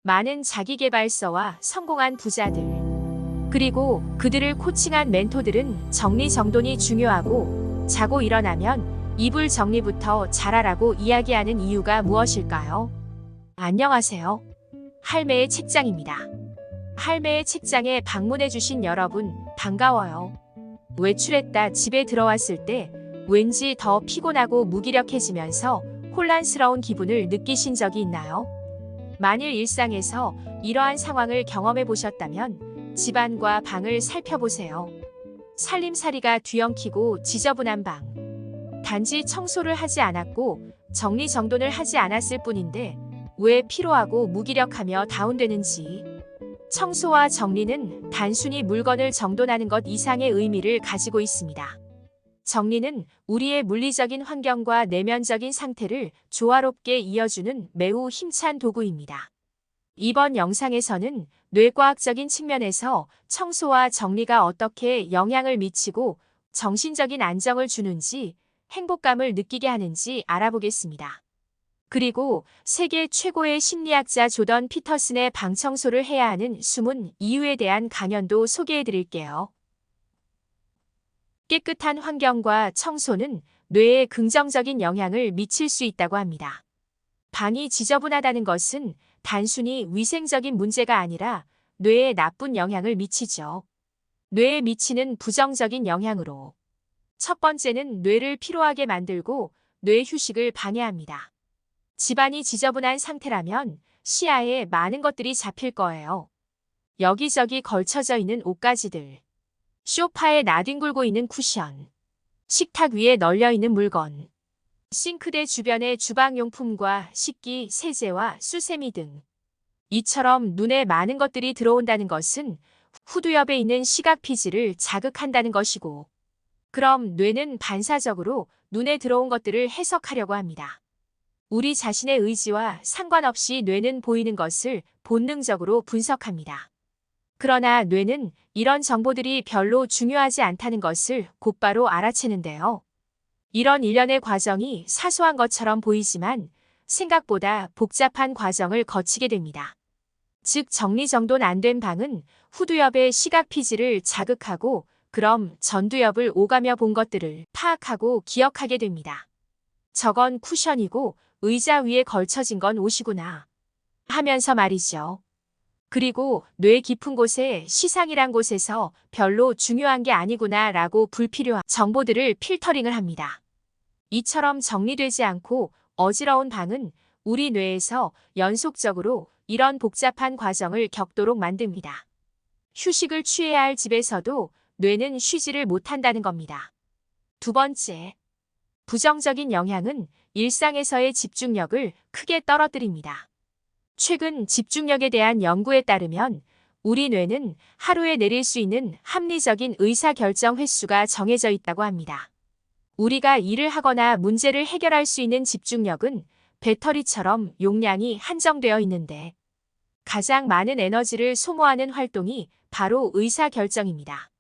많은 자기계발서와 성공한 부자들, 그리고 그들을 코칭한 멘토들은 정리정돈이 중요하고 자고 일어나면 이불 정리부터 잘하라고 이야기하는 이유가 무엇일까요? 안녕하세요. 할매의 책장입니다. 할매의 책장에 방문해주신 여러분, 반가워요. 외출했다 집에 들어왔을 때 왠지 더 피곤하고 무기력해지면서 혼란스러운 기분을 느끼신 적이 있나요? 만일 일상에서 이러한 상황을 경험해 보셨다면 집안과 방을 살펴보세요. 살림살이가 뒤엉키고 지저분한 방. 단지 청소를 하지 않았고 정리정돈을 하지 않았을 뿐인데 왜 피로하고 무기력하며 다운되는지. 청소와 정리는 단순히 물건을 정돈하는 것 이상의 의미를 가지고 있습니다. 정리는 우리의 물리적인 환경과 내면적인 상태를 조화롭게 이어주는 매우 힘찬 도구입니다. 이번 영상에서는 뇌과학적인 측면에서 청소와 정리가 어떻게 영향을 미치고 정신적인 안정을 주는지, 행복감을 느끼게 하는지 알아보겠습니다. 그리고 세계 최고의 심리학자 조던 피터슨의 방 청소를 해야 하는 숨은 이유에 대한 강연도 소개해 드릴게요. 깨끗한 환경과 청소는 뇌에 긍정적인 영향을 미칠 수 있다고 합니다. 방이 지저분하다는 것은 단순히 위생적인 문제가 아니라 뇌에 나쁜 영향을 미치죠. 뇌에 미치는 부정적인 영향으로. 첫 번째는 뇌를 피로하게 만들고 뇌 휴식을 방해합니다. 집안이 지저분한 상태라면 시야에 많은 것들이 잡힐 거예요. 여기저기 걸쳐져 있는 옷가지들. 소파에 나뒹굴고 있는 쿠션, 식탁 위에 널려 있는 물건, 싱크대 주변의 주방용품과 식기, 세제와 수세미 등. 이처럼 눈에 많은 것들이 들어온다는 것은 후두 옆에 있는 시각 피지를 자극한다는 것이고, 그럼 뇌는 반사적으로 눈에 들어온 것들을 해석하려고 합니다. 우리 자신의 의지와 상관없이 뇌는 보이는 것을 본능적으로 분석합니다. 그러나 뇌는 이런 정보들이 별로 중요하지 않다는 것을 곧바로 알아채는데요. 이런 일련의 과정이 사소한 것처럼 보이지만 생각보다 복잡한 과정을 거치게 됩니다. 즉 정리정돈 안 된 방은 후두엽의 시각 피지를 자극하고 그럼 전두엽을 오가며 본 것들을 파악하고 기억하게 됩니다. 저건 쿠션이고 의자 위에 걸쳐진 건 옷이구나 하면서 말이죠. 그리고 뇌 깊은 곳에 시상이란 곳에서 별로 중요한 게 아니구나 라고 불필요한 정보들을 필터링을 합니다. 이처럼 정리되지 않고 어지러운 방은 우리 뇌에서 연속적으로 이런 복잡한 과정을 겪도록 만듭니다. 휴식을 취해야 할 집에서도 뇌는 쉬지를 못한다는 겁니다. 두 번째, 부정적인 영향은 일상에서의 집중력을 크게 떨어뜨립니다. 최근 집중력에 대한 연구에 따르면 우리 뇌는 하루에 내릴 수 있는 합리적인 의사결정 횟수가 정해져 있다고 합니다. 우리가 일을 하거나 문제를 해결할 수 있는 집중력은 배터리처럼 용량이 한정되어 있는데 가장 많은 에너지를 소모하는 활동이 바로 의사결정입니다.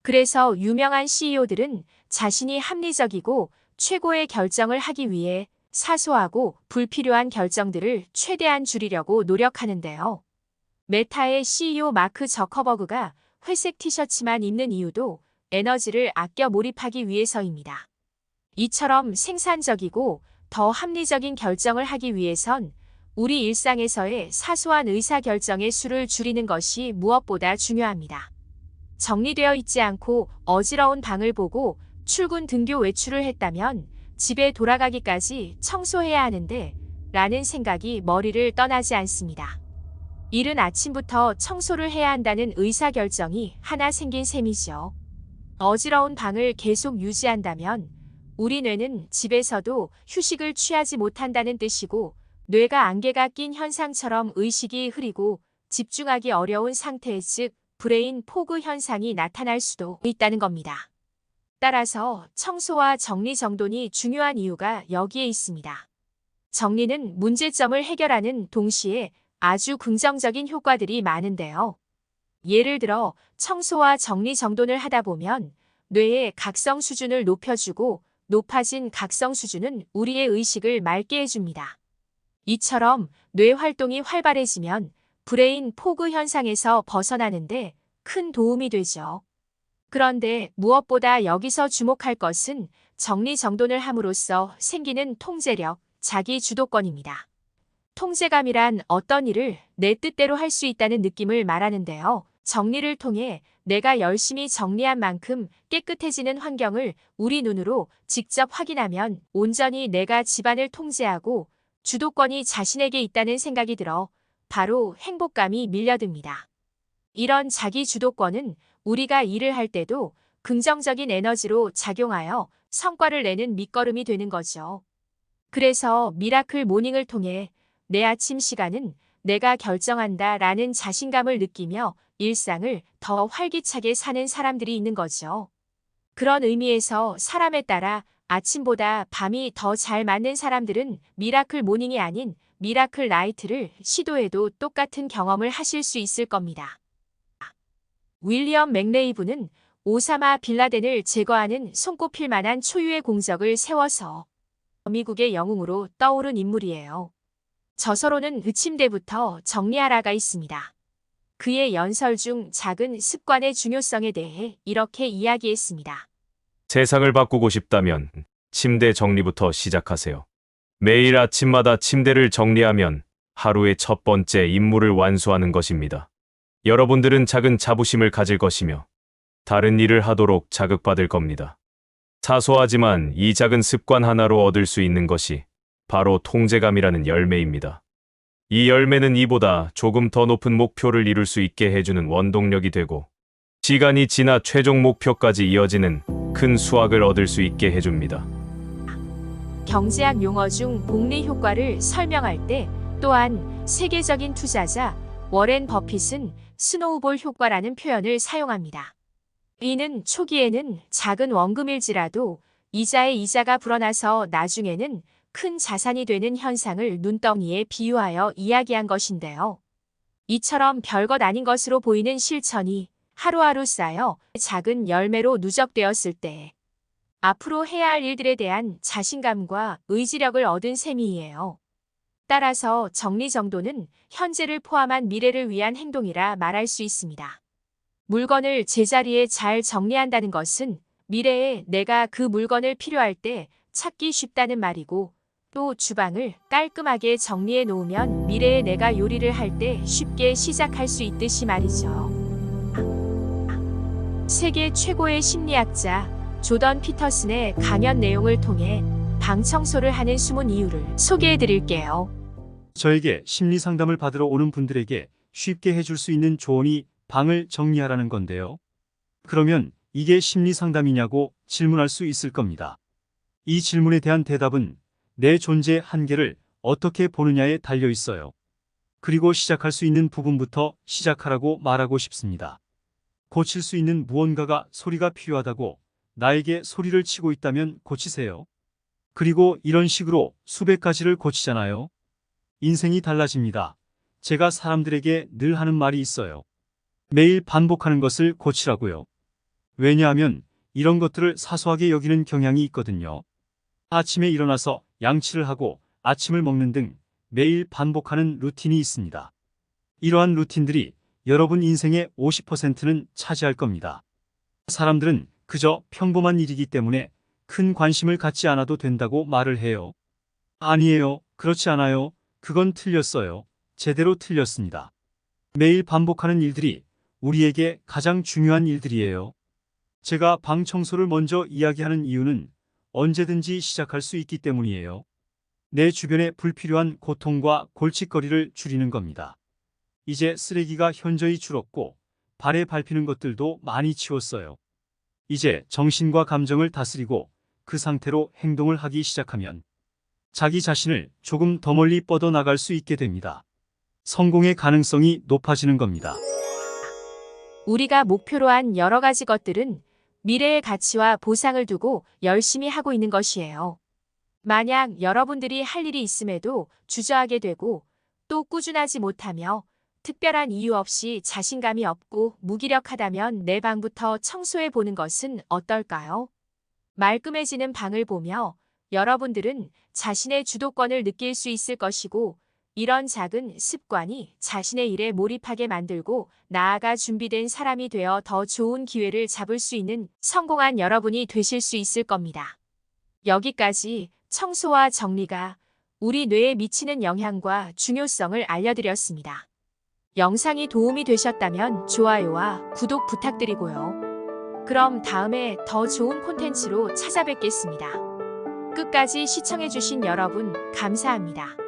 그래서 유명한 CEO들은 자신이 합리적이고 최고의 결정을 하기 위해 사소하고 불필요한 결정들을 최대한 줄이려고 노력하는데요. 메타의 CEO 마크 저커버그가 회색 티셔츠만 입는 이유도 에너지를 아껴 몰입하기 위해서입니다. 이처럼 생산적이고 더 합리적인 결정을 하기 위해선 우리 일상에서의 사소한 의사결정의 수를 줄이는 것이 무엇보다 중요합니다. 정리되어 있지 않고 어지러운 방을 보고 출근 등교 외출을 했다면 집에 돌아가기까지 청소해야 하는데 라는 생각이 머리를 떠나지 않습니다. 이른 아침부터 청소를 해야 한다는 의사결정이 하나 생긴 셈이죠. 어지러운 방을 계속 유지한다면 우리 뇌는 집에서도 휴식을 취하지 못한다는 뜻이고 뇌가 안개가 낀 현상처럼 의식이 흐리고 집중하기 어려운 상태 즉 브레인 포그 현상이 나타날 수도 있다는 겁니다. 따라서 청소와 정리정돈이 중요한 이유가 여기에 있습니다. 정리는 문제점을 해결하는 동시에 아주 긍정적인 효과들이 많은데요. 예를 들어 청소와 정리정돈을 하다 보면 뇌의 각성 수준을 높여주고 높아진 각성 수준은 우리의 의식을 맑게 해줍니다. 이처럼 뇌 활동이 활발해지면 브레인 포그 현상에서 벗어나는데 큰 도움이 되죠. 그런데 무엇보다 여기서 주목할 것은 정리정돈을 함으로써 생기는 통제력, 자기 주도권입니다. 통제감이란 어떤 일을 내 뜻대로 할 수 있다는 느낌을 말하는데요. 정리를 통해 내가 열심히 정리한 만큼 깨끗해지는 환경을 우리 눈으로 직접 확인하면 온전히 내가 집안을 통제하고 주도권이 자신에게 있다는 생각이 들어 바로 행복감이 밀려듭니다. 이런 자기 주도권은 우리가 일을 할 때도 긍정적인 에너지로 작용하여 성과를 내는 밑거름이 되는 거죠. 그래서 미라클 모닝을 통해 내 아침 시간은 내가 결정한다 라는 자신감을 느끼며 일상을 더 활기차게 사는 사람들이 있는 거죠. 그런 의미에서 사람에 따라 아침보다 밤이 더 잘 맞는 사람들은 미라클 모닝이 아닌 미라클 나이트를 시도해도 똑같은 경험을 하실 수 있을 겁니다. 윌리엄 맥레이브는 오사마 빌라덴을 제거하는 손꼽힐 만한 초유의 공적을 세워서 미국의 영웅으로 떠오른 인물이에요. 저서로는 의침대부터 정리하라가 있습니다. 그의 연설 중 작은 습관의 중요성에 대해 이렇게 이야기했습니다. 세상을 바꾸고 싶다면 침대 정리부터 시작하세요. 매일 아침마다 침대를 정리하면 하루의 첫 번째 임무를 완수하는 것입니다. 여러분들은 작은 자부심을 가질 것이며 다른 일을 하도록 자극받을 겁니다. 사소하지만 이 작은 습관 하나로 얻을 수 있는 것이 바로 통제감이라는 열매입니다. 이 열매는 이보다 조금 더 높은 목표를 이룰 수 있게 해주는 원동력이 되고 시간이 지나 최종 목표까지 이어지는 큰 수확을 얻을 수 있게 해줍니다. 경제학 용어 중 복리 효과를 설명할 때 또한 세계적인 투자자 워렌 버핏은 스노우볼 효과라는 표현을 사용합니다. 이는 초기에는 작은 원금일지라도 이자의 이자가 불어나서 나중에는 큰 자산이 되는 현상을 눈덩이에 비유하여 이야기한 것인데요. 이처럼 별것 아닌 것으로 보이는 실천이 하루하루 쌓여 작은 열매로 누적되었을 때 앞으로 해야 할 일들에 대한 자신감과 의지력을 얻은 셈이에요. 따라서 정리정돈은 현재를 포함한 미래를 위한 행동이라 말할 수 있습니다. 물건을 제자리에 잘 정리한다는 것은 미래에 내가 그 물건을 필요할 때 찾기 쉽다는 말이고 또 주방을 깔끔하게 정리해 놓으면 미래에 내가 요리를 할 때 쉽게 시작할 수 있듯이 말이죠. 세계 최고의 심리학자 조던 피터슨의 강연 내용을 통해 방 청소를 하는 숨은 이유를 소개해 드릴게요. 저에게 심리 상담을 받으러 오는 분들에게 쉽게 해줄 수 있는 조언이 방을 정리하라는 건데요. 그러면 이게 심리 상담이냐고 질문할 수 있을 겁니다. 이 질문에 대한 대답은 내 존재의 한계를 어떻게 보느냐에 달려 있어요. 그리고 시작할 수 있는 부분부터 시작하라고 말하고 싶습니다. 고칠 수 있는 무언가가 소리가 필요하다고 나에게 소리를 치고 있다면 고치세요. 그리고 이런 식으로 수백 가지를 고치잖아요. 인생이 달라집니다. 제가 사람들에게 늘 하는 말이 있어요. 매일 반복하는 것을 고치라고요. 왜냐하면 이런 것들을 사소하게 여기는 경향이 있거든요. 아침에 일어나서 양치를 하고 아침을 먹는 등 매일 반복하는 루틴이 있습니다. 이러한 루틴들이 여러분 인생의 50%는 차지할 겁니다. 사람들은 그저 평범한 일이기 때문에 큰 관심을 갖지 않아도 된다고 말을 해요. 아니에요. 그렇지 않아요. 그건 틀렸어요. 제대로 틀렸습니다. 매일 반복하는 일들이 우리에게 가장 중요한 일들이에요. 제가 방 청소를 먼저 이야기하는 이유는 언제든지 시작할 수 있기 때문이에요. 내 주변에 불필요한 고통과 골칫거리를 줄이는 겁니다. 이제 쓰레기가 현저히 줄었고 발에 밟히는 것들도 많이 치웠어요. 이제 정신과 감정을 다스리고 그 상태로 행동을 하기 시작하면 자기 자신을 조금 더 멀리 뻗어나갈 수 있게 됩니다. 성공의 가능성이 높아지는 겁니다. 우리가 목표로 한 여러 가지 것들은 미래의 가치와 보상을 두고 열심히 하고 있는 것이에요. 만약 여러분들이 할 일이 있음에도 주저하게 되고 또 꾸준하지 못하며 특별한 이유 없이 자신감이 없고 무기력하다면 내 방부터 청소해 보는 것은 어떨까요? 말끔해지는 방을 보며 여러분들은 자신의 주도권을 느낄 수 있을 것이고, 이런 작은 습관이 자신의 일에 몰입하게 만들고 나아가 준비된 사람이 되어 더 좋은 기회를 잡을 수 있는 성공한 여러분이 되실 수 있을 겁니다. 여기까지 청소와 정리가 우리 뇌에 미치는 영향과 중요성을 알려드렸습니다. 영상이 도움이 되셨다면 좋아요와 구독 부탁드리고요. 그럼 다음에 더 좋은 콘텐츠로 찾아뵙겠습니다. 끝까지 시청해주신 여러분 감사합니다.